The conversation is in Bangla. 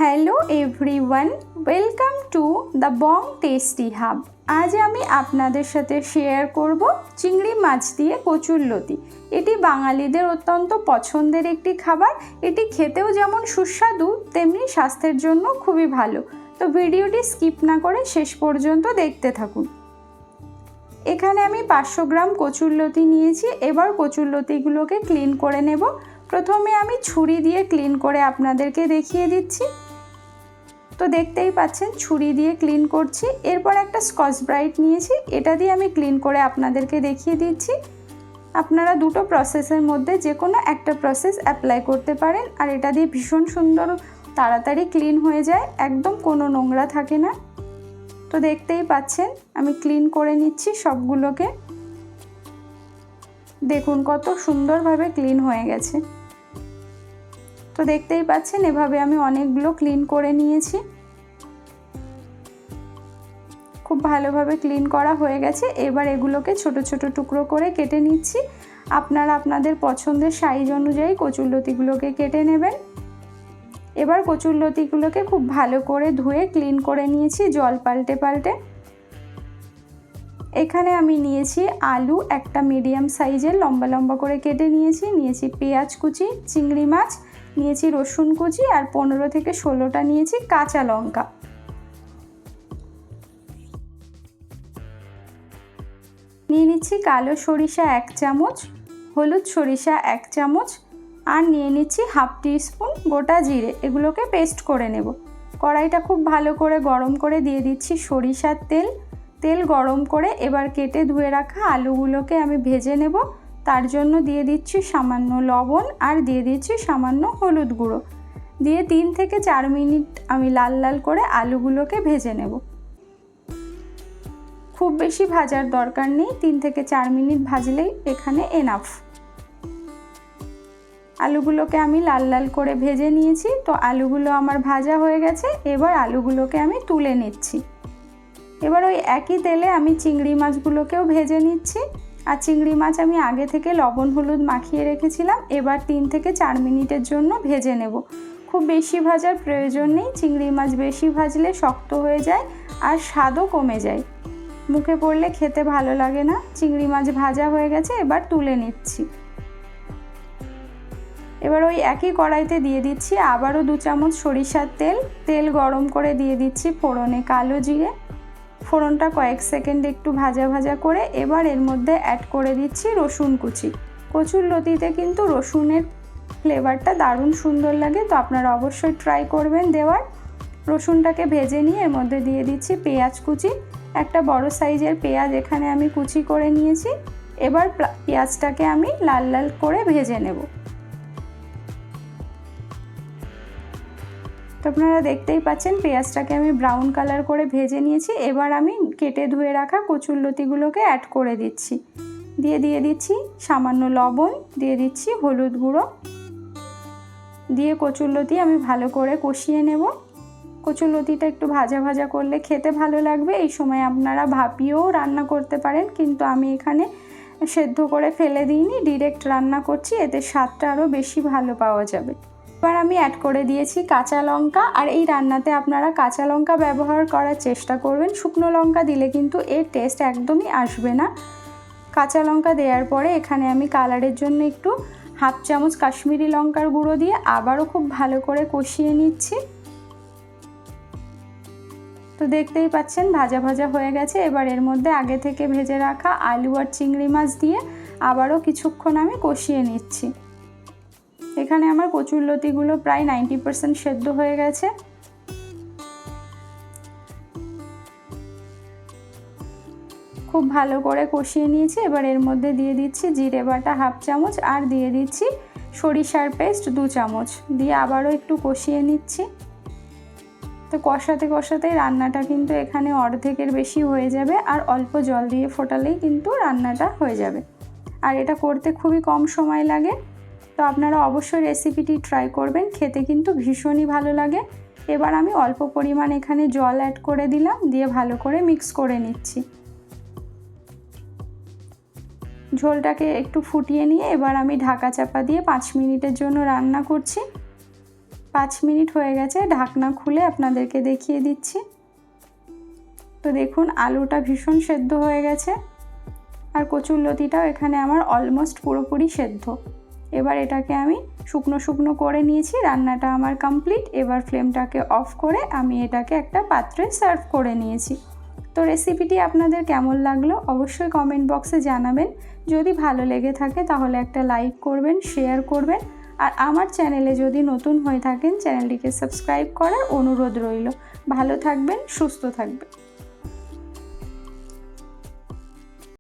Hello everyone, welcome to the Bong tasty hub. আজ আমি আপনাদের সাথে শেয়ার করব চিংড়ি মাছ দিয়ে কচুরলতি। এটি বাঙালিদের অত্যন্ত পছন্দের একটি খাবার। এটি খেতেও যেমন সুস্বাদু তেমনি স্বাস্থ্যের জন্য খুবই ভালো। তো ভিডিওটি স্কিপ না করে শেষ পর্যন্ত দেখতে থাকুন। এখানে আমি 500 গ্রাম কচুরলতি নিয়েছি। এবার কচুরলতিগুলোকে ক্লিন করে নেব। প্রথমে আমি ছুরি দিয়ে ক্লিন করে আপনাদেরকে দেখিয়ে দিচ্ছি। তো দেখতেই পাচ্ছেন ছুরি দিয়ে ক্লিন করছি। এরপর একটা স্কচ ব্রাইট নিয়েছি, এটা দিয়ে আমি ক্লিন করে আপনাদেরকে দেখিয়ে দিচ্ছি। আপনারা দুটো প্রসেসের মধ্যে যে কোনো একটা প্রসেস অ্যাপ্লাই করতে পারেন, আর এটা দিয়ে ভীষণ সুন্দর তাড়াতাড়ি ক্লিন হয়ে যায়, একদম কোনো নোংরা থাকে না। তো দেখতেই পাচ্ছেন আমি ক্লিন করে নিচ্ছি সবগুলোকে। দেখুন কত সুন্দরভাবে ক্লিন হয়ে গেছে। তো দেখতেই পাচ্ছেন এভাবে আমি অনেকগুলো ক্লিন করে নিয়েছি। খুব ভালোভাবে ক্লিন করা হয়ে গেছে। এবার এগুলোকে ছোট ছোট টুকরো করে কেটে নিচ্ছি। আপনারা আপনাদের পছন্দের সাইজ অনুযায়ী কচুরলতিগুলোকে কেটে নেবেন। এবার কচুরলতিগুলোকে খুব ভালো করে ধুয়ে ক্লিন করে নিয়েছি জল পাল্টে পাল্টে। এখানে আমি নিয়েছি আলু একটা মিডিয়াম সাইজের লম্বা লম্বা করে কেটে নিয়েছি পেঁয়াজ কুচি, চিংড়ি মাছ নিয়েছি, রসুন কুচি, আর 15 থেকে 16টা নিয়েছি কাঁচা লঙ্কা। নিয়ে নিচ্ছি কালো সরিষা 1 চামচ, হলুদ সরিষা 1 চামচ, আর নিয়ে নিচ্ছি হাফ টিস্পুন গোটা জিরে। এগুলোকে পেস্ট করে নেব। কড়াইটা খুব ভালো করে গরম করে দিয়ে দিচ্ছি সরিষার তেল গরম করে এবার কেটে ধুয়ে রাখা আলুগুলোকে আমি ভেজে নেব। তার জন্য দিয়ে দিচ্ছি সামান্য লবণ আর দিয়ে দিচ্ছি সামান্য হলুদ গুঁড়ো। দিয়ে 3 থেকে 4 মিনিট আমি লাল লাল করে আলুগুলোকে ভেজে নেব। খুব বেশি ভাজার দরকার নেই, 3 থেকে 4 মিনিট ভাজলেই এখানে এনাফ। আলুগুলোকে আমি লাল লাল করে ভেজে নিয়েছি। তো আলুগুলো আমার ভাজা হয়ে গেছে। এবার আলুগুলোকে আমি তুলে নিচ্ছি। এবার ওই একই তেলে আমি চিংড়ি মাছগুলোকেও ভেজে নিচ্ছি। আর চিংড়ি মাছ আমি আগে থেকে লবণ হলুদ মাখিয়ে রেখেছিলাম। এবার 3 থেকে 4 মিনিটের জন্য ভেজে নেব। খুব বেশি ভাজার প্রয়োজন নেই, চিংড়ি মাছ বেশি ভাজলে শক্ত হয়ে যায় আর স্বাদও কমে যায়, মুখে পড়লে খেতে ভালো লাগে না। চিংড়ি মাছ ভাজা হয়ে গেছে, এবার তুলে নিচ্ছি। এবার ওই একই কড়াইতে দিয়ে দিচ্ছি আবারও 2 চামচ সরিষার তেল গরম করে দিয়ে দিচ্ছি ফোড়নে কালো জিরে। ফোড়নটা কয়েক সেকেন্ড একটু ভাজা ভাজা করে এবার এর মধ্যে অ্যাড করে দিচ্ছি রসুন কুচি। কচুরলতিতে কিন্তু রসুনের ফ্লেভারটা দারুণ সুন্দর লাগে, তো আপনারা অবশ্যই ট্রাই করবেন দেওয়ার। রসুনটাকে ভেজে নিয়ে এর মধ্যে দিয়ে দিচ্ছি পেঁয়াজ কুচি। একটা বড় সাইজের পেঁয়াজ এখানে আমি কুচি করে নিয়েছি। এবার পেঁয়াজটাকে আমি লাল লাল করে ভেজে নেব। তো আপনারা দেখতেই পাচ্ছেন পেঁয়াজটাকে আমি ব্রাউন কালার করে ভেজে নিয়েছি। এবার আমি কেটে ধুয়ে রাখা কচুরলতিগুলোকে অ্যাড করে দিচ্ছি। দিয়ে দিচ্ছি সামান্য লবণ, দিয়ে দিচ্ছি হলুদ গুঁড়ো, দিয়ে কচুরলতি আমি ভালো করে কষিয়ে নেব। কচুরলতিটা একটু ভাজা ভাজা করলে খেতে ভালো লাগবে। এই সময় আপনারা ভাপিয়েও রান্না করতে পারেন, কিন্তু আমি এখানে সেদ্ধ করে ফেলে দিইনি, ডিরেক্ট রান্না করছি, এতে স্বাদটা আরও বেশি ভালো পাওয়া যাবে। এবার আমি অ্যাড করে দিয়েছি কাঁচা লঙ্কা। আর এই রান্নাতে আপনারা কাঁচা লঙ্কা ব্যবহার করার চেষ্টা করবেন, শুকনো লঙ্কা দিলে কিন্তু এর টেস্ট একদমই আসবে না। কাঁচা লঙ্কা দেওয়ার পরে এখানে আমি কালারের জন্য একটু হাফ চামচ কাশ্মীরি লঙ্কার গুঁড়ো দিয়ে আবারও খুব ভালো করে কষিয়ে নিচ্ছি। তো দেখতেই পাচ্ছেন ভাজা ভাজা হয়ে গেছে। এবার এর মধ্যে আগে থেকে ভেজে রাখা আলু আর চিংড়ি মাছ দিয়ে আবারও কিছুক্ষণ আমি কষিয়ে নিচ্ছি। এখানে আমার কচুরলতিগুলো প্রায় 90% সেদ্ধ হয়ে গেছে। খুব ভালো করে কষিয়ে নিয়েছি। এবার এর মধ্যে দিয়ে দিচ্ছি জিরে বাটা হাফ চামচ আর দিয়ে দিচ্ছি সরিষার পেস্ট 2 চামচ দিয়ে আবারও একটু কষিয়ে নিচ্ছি। তো কষাতে কষাতে রান্নাটা কিন্তু এখানে অর্ধেকের বেশি হয়ে যাবে, আর অল্প জল দিয়ে ফোটালেই কিন্তু রান্নাটা হয়ে যাবে। আর এটা করতে খুবই কম সময় লাগে। তো আপনারা অবশ্যই রেসিপিটি ট্রাই করবেন, খেতে কিন্তু ভীষণই ভালো লাগে। এবার আমি অল্প পরিমাণ এখানে জল অ্যাড করে দিলাম, দিয়ে ভালো করে মিক্স করে নিচ্ছি। ঝোলটাকে একটু ফুটিয়ে নিয়ে এবার আমি ঢাকা চাপা দিয়ে 5 মিনিটের জন্য রান্না করছি। 5 মিনিট হয়ে গেছে, ঢাকনা খুলে আপনাদেরকে দেখিয়ে দিচ্ছি। তো দেখুন আলুটা ভীষণ সেদ্ধ হয়ে গেছে আর কচুরলতিটাও এখানে আমার অলমোস্ট পুরোপুরি সেদ্ধ। এবার এটাকে আমি শুকনো শুকনো করে নিয়েছি, রান্নাটা আমার কমপ্লিট। এবার ফ্লেমটাকে অফ করে আমি এটাকে একটা পাত্রে সার্ভ করে নিয়েছি। তো রেসিপিটি আপনাদের কেমন লাগলো অবশ্যই কমেন্ট বক্সে জানাবেন। যদি ভালো লেগে থাকে তাহলে একটা লাইক করবেন, শেয়ার করবেন, আর আমার চ্যানেলে যদি নতুন হয়ে থাকেন চ্যানেলটিকে সাবস্ক্রাইব করার অনুরোধ রইল। ভালো থাকবেন, সুস্থ থাকবেন।